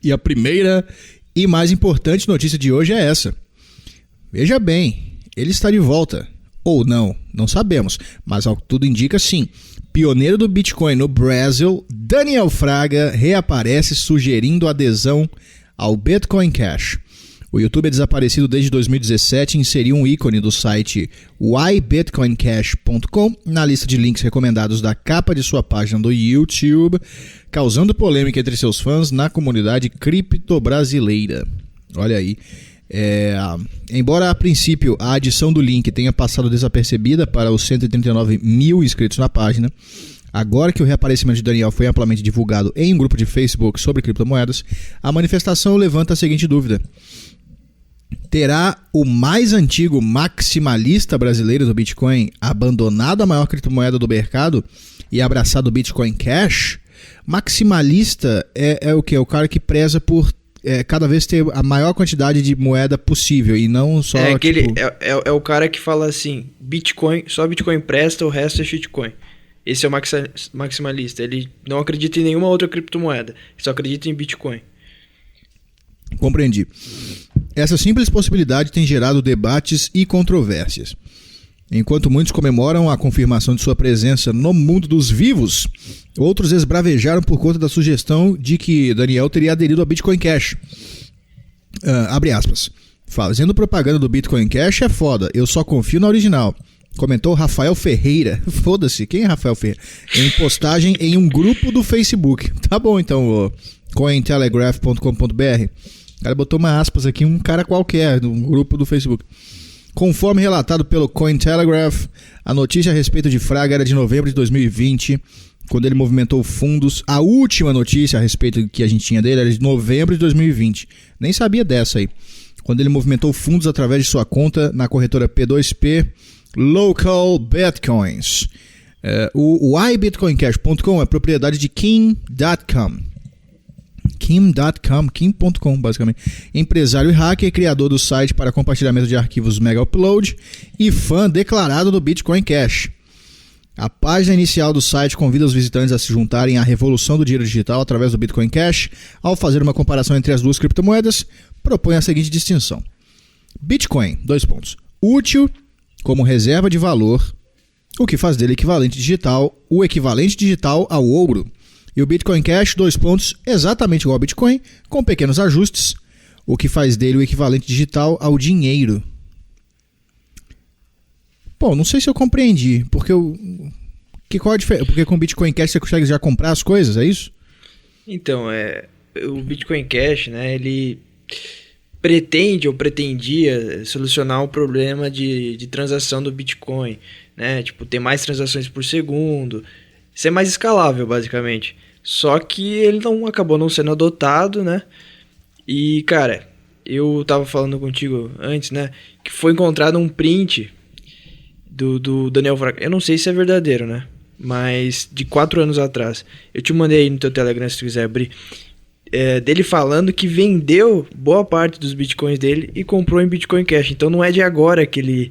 E a primeira e mais importante notícia de hoje é essa. Veja bem, ele está de volta. Ou não, não sabemos, mas ao que tudo indica sim. Pioneiro do Bitcoin no Brasil, Daniel Fraga reaparece sugerindo adesão ao Bitcoin Cash. O YouTube é desaparecido desde 2017 e inseriu um ícone do site whybitcoincash.com na lista de links recomendados da capa de sua página do YouTube, causando polêmica entre seus fãs na comunidade cripto-brasileira. Olha aí. Embora a princípio a adição do link tenha passado desapercebida para os 139 mil inscritos na página, agora que o reaparecimento de Daniel foi amplamente divulgado em um grupo de Facebook sobre criptomoedas, a manifestação levanta a seguinte dúvida: terá o mais antigo maximalista brasileiro do Bitcoin abandonado a maior criptomoeda do mercado e abraçado o Bitcoin Cash? Maximalista é o que? É o cara que preza por cada vez ter a maior quantidade de moeda possível e não só... É o cara que fala assim, Bitcoin, só Bitcoin presta, o resto é shitcoin. Esse é o maximalista. Ele não acredita em nenhuma outra criptomoeda, ele só acredita em Bitcoin. Compreendi. Essa simples possibilidade tem gerado debates e controvérsias. Enquanto muitos comemoram a confirmação de sua presença no mundo dos vivos, outros esbravejaram por conta da sugestão de que Daniel teria aderido ao Bitcoin Cash. Abre aspas. Fazendo propaganda do Bitcoin Cash é foda, eu só confio na original. Comentou Rafael Ferreira. Foda-se, quem é Rafael Ferreira? Em postagem em um grupo do Facebook. Tá bom então, cointelegraph.com.br. O cara botou uma aspas aqui, um cara qualquer, um grupo do Facebook. Conforme relatado pelo Cointelegraph, a notícia a respeito de Fraga era de novembro de 2020, quando ele movimentou fundos. A última notícia a respeito que a gente tinha dele era de novembro de 2020. Nem sabia dessa aí. Quando ele movimentou fundos através de sua conta na corretora P2P Local Bitcoins. O iBitcoincash.com é propriedade de Kim.com. Kim.com, basicamente. Empresário e hacker, criador do site para compartilhamento de arquivos Mega Upload e fã declarado do Bitcoin Cash. A página inicial do site convida os visitantes a se juntarem à revolução do dinheiro digital através do Bitcoin Cash. Ao fazer uma comparação entre as duas criptomoedas, propõe a seguinte distinção: Bitcoin, útil como reserva de valor, o que faz dele o equivalente digital ao ouro. E o Bitcoin Cash, exatamente igual ao Bitcoin, com pequenos ajustes, o que faz dele o equivalente digital ao dinheiro. Bom, não sei se eu compreendi, porque qual a diferença? Porque com o Bitcoin Cash você consegue já comprar as coisas, é isso? Então, o Bitcoin Cash, né, ele pretende ou pretendia solucionar o problema de transação do Bitcoin, né, tipo, ter mais transações por segundo, ser mais escalável, basicamente. Só que ele acabou não sendo adotado, né? E, cara, eu tava falando contigo antes, né? Que foi encontrado um print do Daniel Fraga. Eu não sei se é verdadeiro, né? Mas de 4 anos atrás. Eu te mandei aí no teu Telegram, se tu quiser abrir. Dele falando que vendeu boa parte dos bitcoins dele e comprou em Bitcoin Cash. Então não é de agora que ele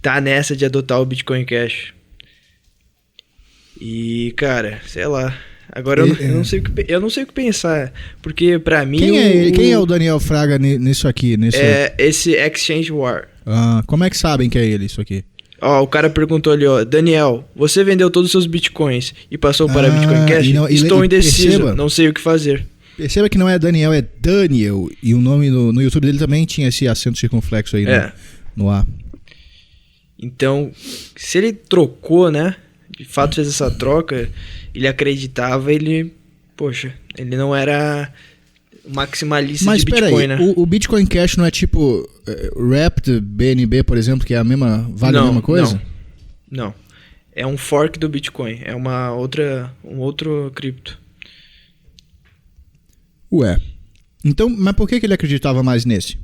tá nessa de adotar o Bitcoin Cash. E, cara, sei lá. Agora eu não sei o que pensar. Porque pra mim. Quem é o Daniel Fraga nisso aqui? Esse Exchange War. Como é que sabem que é ele isso aqui? O cara perguntou ali, Daniel, você vendeu todos os seus bitcoins e passou para Bitcoin Cash? Estou indeciso, não sei o que fazer. Perceba que não é Daniel, é Daniel. E o nome no YouTube dele também tinha esse acento circunflexo aí no A. Então, se ele trocou, né? De fato fez essa troca, ele acreditava, ele não era maximalista de Bitcoin, né? O Bitcoin Cash não é tipo Wrapped BNB, por exemplo, que é a mesma coisa? Não. É um fork do Bitcoin, é um outro cripto. Ué. Então, mas por que ele acreditava mais nesse?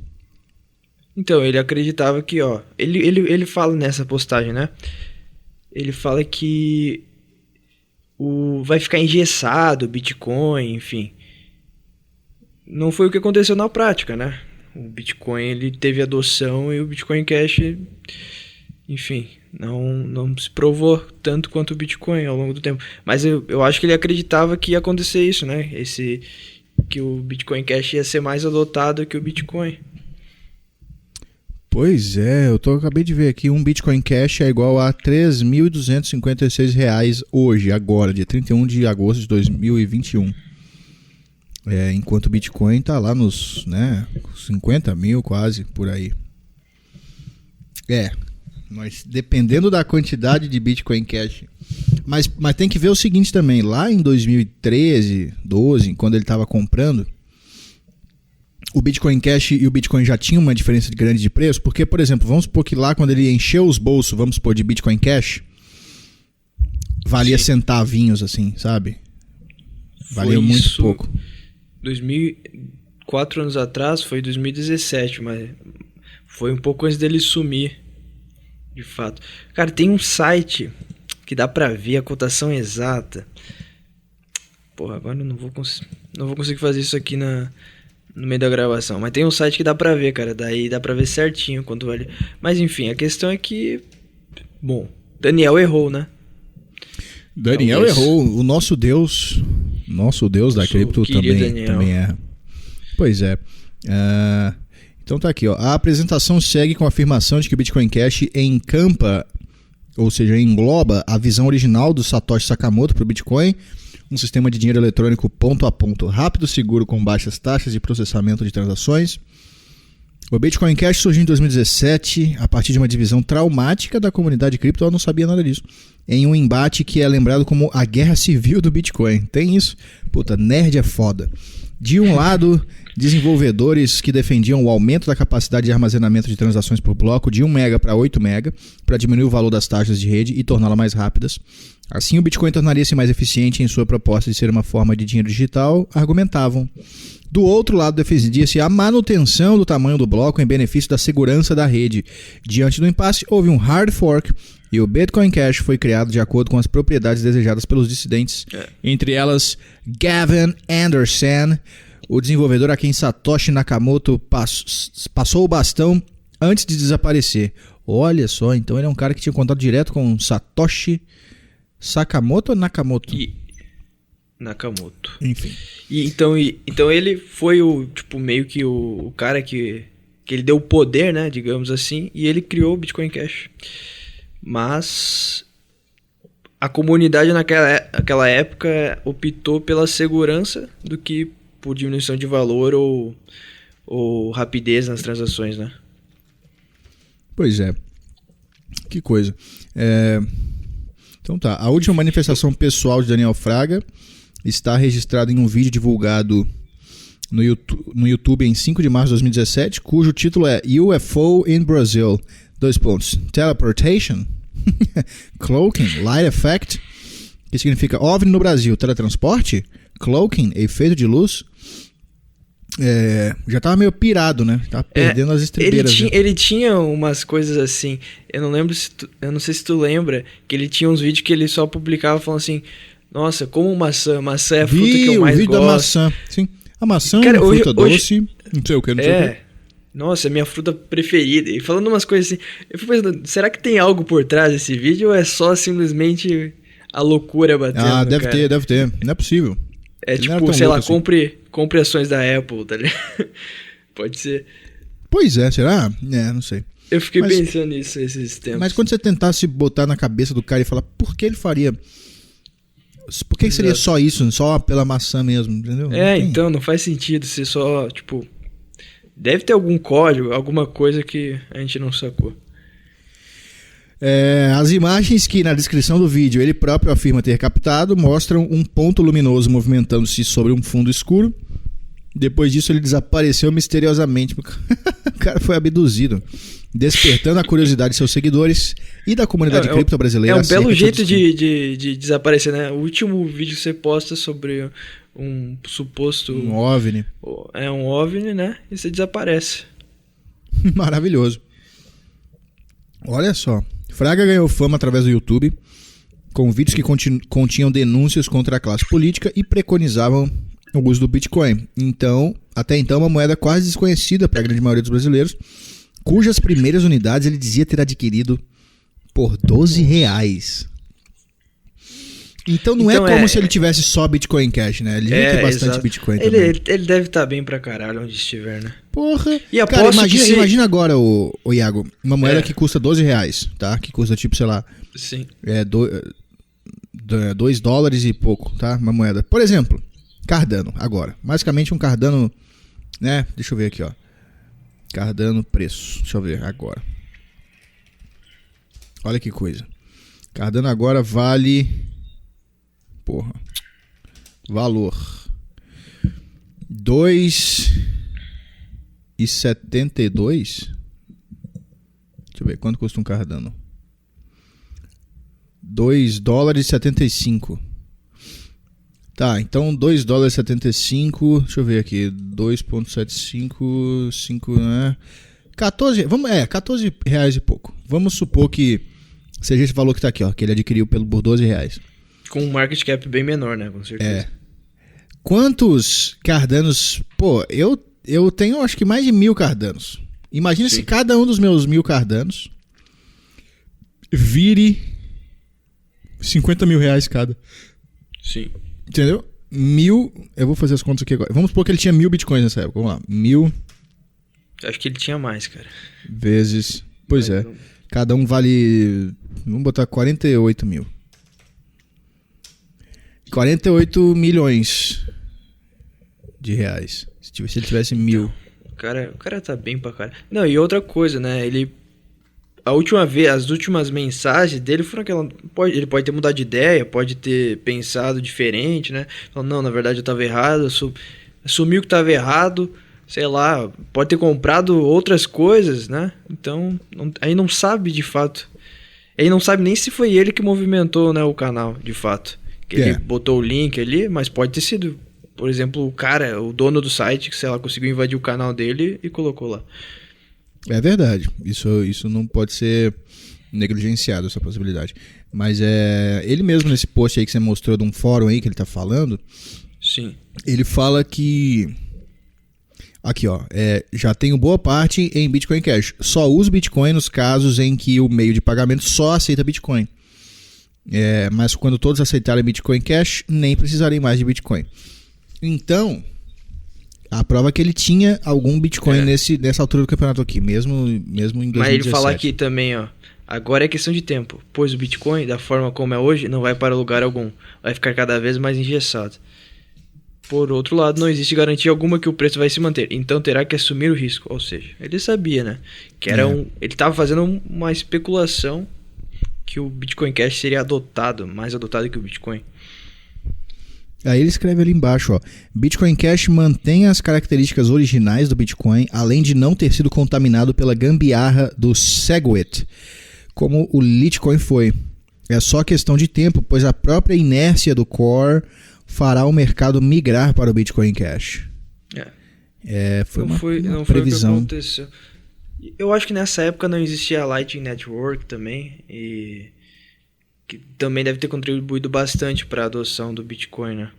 Então, ele acreditava que, ele fala nessa postagem, né? Ele fala que vai ficar engessado o Bitcoin, enfim. Não foi o que aconteceu na prática, né? O Bitcoin, ele teve adoção e o Bitcoin Cash, enfim, não se provou tanto quanto o Bitcoin ao longo do tempo. Mas eu acho que ele acreditava que ia acontecer isso, né? que o Bitcoin Cash ia ser mais adotado que o Bitcoin. Pois é, acabei de ver aqui, um Bitcoin Cash é igual a R$ 3.256 hoje, agora, dia 31 de agosto de 2021. Enquanto o Bitcoin tá lá nos 50 mil quase, por aí. Mas dependendo da quantidade de Bitcoin Cash. Mas tem que ver o seguinte também, lá em 2013, 12, quando ele estava comprando, o Bitcoin Cash e o Bitcoin já tinham uma diferença grande de preço, porque, por exemplo, vamos supor que lá quando ele encheu os bolsos, vamos supor, de Bitcoin Cash, valia centavinhos, assim, sabe? Valia muito pouco. 4 anos atrás, foi 2017, mas foi um pouco antes dele sumir, de fato. Cara, tem um site que dá pra ver a cotação exata. Porra, agora eu não vou conseguir fazer isso aqui no meio da gravação, mas tem um site que dá pra ver, cara, daí dá pra ver certinho quanto vale. Mas enfim, a questão é que, bom, Daniel errou, né? Daniel errou, o nosso Deus da cripto também erra. Pois é. Então tá aqui, ó. A apresentação segue com a afirmação de que o Bitcoin Cash encampa, ou seja, engloba a visão original do Satoshi Sakamoto para o Bitcoin, um sistema de dinheiro eletrônico ponto a ponto, rápido, seguro, com baixas taxas de processamento de transações. O Bitcoin Cash surgiu em 2017 a partir de uma divisão traumática da comunidade cripto, eu não sabia nada disso, em um embate que é lembrado como a guerra civil do Bitcoin. Tem isso? Puta, nerd é foda. De um lado, desenvolvedores que defendiam o aumento da capacidade de armazenamento de transações por bloco de 1 MB para 8 MB para diminuir o valor das taxas de rede e torná-las mais rápidas. Assim, o Bitcoin tornaria-se mais eficiente em sua proposta de ser uma forma de dinheiro digital, argumentavam. Do outro lado, defendia-se a manutenção do tamanho do bloco em benefício da segurança da rede. Diante do impasse, houve um hard fork e o Bitcoin Cash foi criado de acordo com as propriedades desejadas pelos dissidentes. Entre elas, Gavin Anderson, o desenvolvedor a quem Satoshi Nakamoto passou o bastão antes de desaparecer. Olha só, então ele é um cara que tinha contato direto com Satoshi Sakamoto ou Nakamoto? Nakamoto. Enfim. Então ele foi meio que o cara que ele deu o poder, né, digamos assim, e ele criou o Bitcoin Cash. Mas a comunidade naquela época optou pela segurança do que por diminuição de valor ou rapidez nas transações, né? Pois é. Que coisa. Então tá. A última manifestação pessoal de Daniel Fraga está registrada em um vídeo divulgado no YouTube em 5 de março de 2017, cujo título é UFO in Brazil. : Teleportation, Cloaking, Light Effect, que significa OVNI no Brasil, teletransporte, Cloaking, efeito de luz. Já tava meio pirado, né? Tava perdendo as estribeiras. Ele tinha umas coisas assim. Eu não sei se tu lembra que ele tinha uns vídeos que ele só publicava falando assim: nossa, como maçã é a fruta que eu mais gosto. O vídeo da maçã. Sim. A maçã é uma fruta doce, não sei o que, não sei o que. Nossa, é minha fruta preferida. E falando umas coisas assim, eu fui pensando, será que tem algo por trás desse vídeo ou é só simplesmente a loucura batendo? Ah, deve ter. Não é possível. Tipo, sei lá, assim. compre ações da Apple, tá ligado? Pode ser. Pois é, será? Não sei. Eu fiquei pensando nisso esses tempos. Mas quando você tentasse botar na cabeça do cara e falar, por que ele faria? Por que seria só isso? Só pela maçã mesmo, entendeu? Então, não faz sentido ser só, tipo... Deve ter algum código, alguma coisa que a gente não sacou. As imagens que na descrição do vídeo ele próprio afirma ter captado mostram um ponto luminoso movimentando-se sobre um fundo escuro. Depois disso ele desapareceu misteriosamente. O cara foi abduzido, despertando a curiosidade de seus seguidores e da comunidade cripto brasileira. É um belo jeito de desaparecer, né? O último vídeo que você posta sobre um suposto... Um OVNI. É um OVNI, né? E você desaparece. Maravilhoso. Olha só. Fraga ganhou fama através do YouTube, com vídeos que continham denúncias contra a classe política e preconizavam o uso do Bitcoin. Até então, uma moeda quase desconhecida para a grande maioria dos brasileiros, cujas primeiras unidades ele dizia ter adquirido por R$12. Então não Então é como se ele tivesse só Bitcoin Cash, né? Ele devia ter bastante exato. Bitcoin também. Ele deve estar bem pra caralho onde estiver, né? Porra. E Cara, aposto que se... imagina agora, o Iago, uma moeda que custa R$12, tá? Que custa tipo, sei lá, Sim. $2 e pouco, tá? Uma moeda. Por exemplo, Cardano, agora. Basicamente um Cardano, né? Deixa eu ver aqui, ó. Cardano preço. Deixa eu ver agora. Olha que coisa. Cardano agora vale... Porra. Valor. 2,72. Deixa eu ver, quanto custa um Cardano? $2,75. Tá, então $2,75. Deixa eu ver aqui. 2,75. 5, né? 14. Vamos, R$14 e pouco. Vamos supor que seja esse valor que tá aqui, ó. Que ele adquiriu por R$12. Com um market cap bem menor, né? Com certeza. Quantos Cardanos... Pô, eu tenho acho que mais de 1.000 Cardanos. Imagina se cada um dos meus 1.000 Cardanos vire R$50 mil cada. Sim. Entendeu? 1.000... Eu vou fazer as contas aqui agora. Vamos supor que ele tinha 1.000 bitcoins nessa época. Vamos lá. 1.000... Acho que ele tinha mais, cara. Vezes... Pois é. Cada um vale... Vamos botar 48 mil. 48 milhões de reais. Se ele tivesse 1.000. O cara tá bem pra caralho. Não, e outra coisa, né? As últimas mensagens dele foram aquela... Ele pode ter mudado de ideia, pode ter pensado diferente, né? Falando, não, na verdade eu tava errado, assumiu que tava errado, sei lá, pode ter comprado outras coisas, né? Então, aí não sabe de fato. Aí não sabe nem se foi ele que movimentou, né, o canal, de fato. Que ele botou o link ali, mas pode ter sido, por exemplo, o dono do site, que sei lá, conseguiu invadir o canal dele e colocou lá. É verdade. Isso não pode ser negligenciado, essa possibilidade. Mas ele mesmo nesse post aí que você mostrou de um fórum aí que ele tá falando. Sim. Ele fala que... Aqui, ó. Já tenho boa parte em Bitcoin Cash. Só uso Bitcoin nos casos em que o meio de pagamento só aceita Bitcoin. Mas quando todos aceitarem Bitcoin Cash, nem precisarem mais de Bitcoin. Então, a prova é que ele tinha algum Bitcoin nessa altura do campeonato aqui, mesmo em 2017. Mas ele fala aqui também, ó. Agora é questão de tempo, pois o Bitcoin, da forma como é hoje, não vai para lugar algum. Vai ficar cada vez mais engessado. Por outro lado, não existe garantia alguma que o preço vai se manter. Então terá que assumir o risco. Ou seja, ele sabia, né? Que era ele estava fazendo uma especulação que o Bitcoin Cash seria mais adotado que o Bitcoin. Aí ele escreve ali embaixo, ó. Bitcoin Cash mantém as características originais do Bitcoin, além de não ter sido contaminado pela gambiarra do Segwit, como o Litecoin foi. É só questão de tempo, pois a própria inércia do Core fará o mercado migrar para o Bitcoin Cash. Foi uma previsão. Foi o que aconteceu. Eu acho que nessa época não existia a Lightning Network também, e que também deve ter contribuído bastante para a adoção do Bitcoin, né?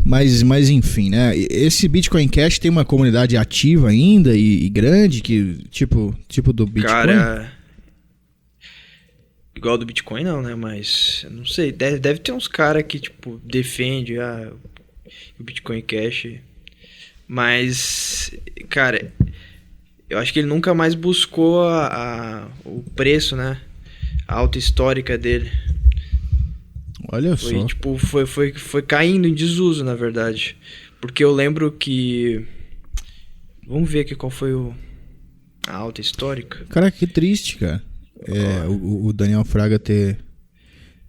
Mas enfim, né? Esse Bitcoin Cash tem uma comunidade ativa ainda e grande, que tipo do Bitcoin? Cara, igual do Bitcoin não, né? Mas, eu não sei, deve ter uns caras que, tipo, defendem o Bitcoin Cash. Mas, cara, eu acho que ele nunca mais buscou o preço, né? A alta histórica dele. Olha só. Tipo, foi caindo em desuso, na verdade. Porque eu lembro que... Vamos ver aqui qual foi a alta histórica. Cara, que triste, cara. O Daniel Fraga ter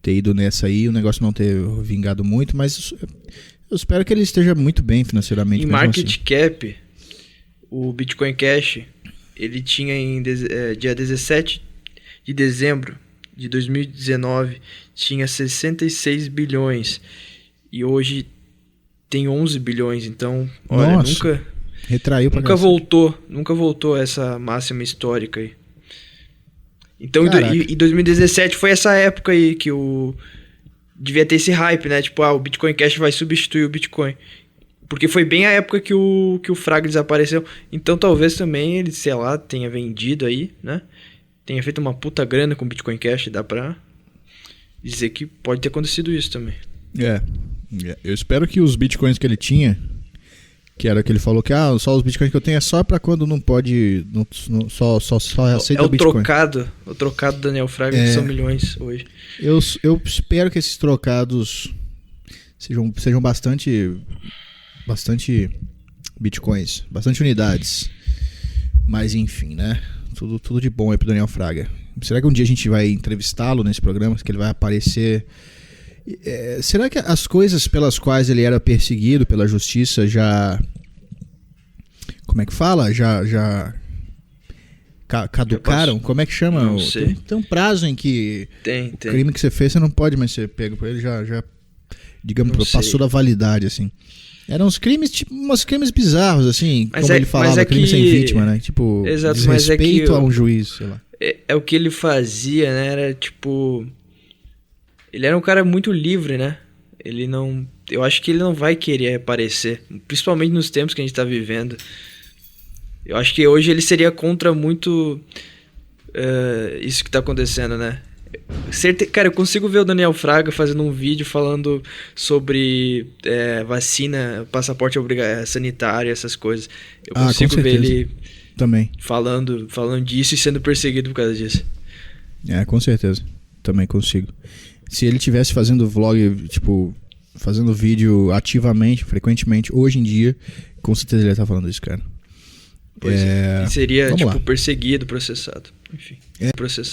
ido nessa aí, o negócio não ter vingado muito, mas eu espero que ele esteja muito bem financeiramente. Em market cap, o Bitcoin Cash, ele tinha dia 17 de dezembro de 2019, tinha 66 bilhões. E hoje tem 11 bilhões. Então, olha, nossa, retraiu pra nunca voltou essa máxima histórica aí. Então, em 2017 foi essa época aí que devia ter esse hype, né? Tipo, o Bitcoin Cash vai substituir o Bitcoin. Porque foi bem a época que o Fraga desapareceu. Então, talvez também ele, sei lá, tenha vendido aí, né? Tenha feito uma puta grana com o Bitcoin Cash, dá pra dizer que pode ter acontecido isso também. Eu espero que os bitcoins que ele tinha, que era que ele falou que só os bitcoins que eu tenho é só pra quando não pode, só aceita o bitcoin. O trocado do Daniel Fraga, que são milhões hoje. Eu espero que esses trocados sejam bastante bitcoins, bastante unidades. Mas enfim, né? Tudo de bom aí pro Daniel Fraga. Será que um dia a gente vai entrevistá-lo nesse programa? Que ele vai aparecer? Será que as coisas pelas quais ele era perseguido pela justiça já... Como é que fala? Já caducaram? Como é que chama? Não sei. Tem um prazo em que Tem. crime que você fez, você não pode mais ser pego por ele, já digamos, passou da validade, assim. Eram uns crimes, tipo, uns crimes bizarros, assim, como ele falava, crime sem vítima, né? Tipo, exato, desrespeito a um juiz, sei lá. É o que ele fazia, né? Era tipo... Ele era um cara muito livre, né? Ele não... Eu acho que ele não vai querer aparecer, principalmente nos tempos que a gente tá vivendo. Eu acho que hoje ele seria contra muito isso que tá acontecendo, né? Cara, eu consigo ver o Daniel Fraga fazendo um vídeo falando sobre vacina, passaporte sanitário, essas coisas. Eu consigo ver ele também falando disso e sendo perseguido por causa disso. Com certeza. Também consigo. Se ele tivesse fazendo vlog, tipo, fazendo vídeo ativamente, frequentemente, hoje em dia, com certeza ele ia estar falando isso, cara. Pois é. E seria, Vamos lá. perseguido, processado. Enfim, processado.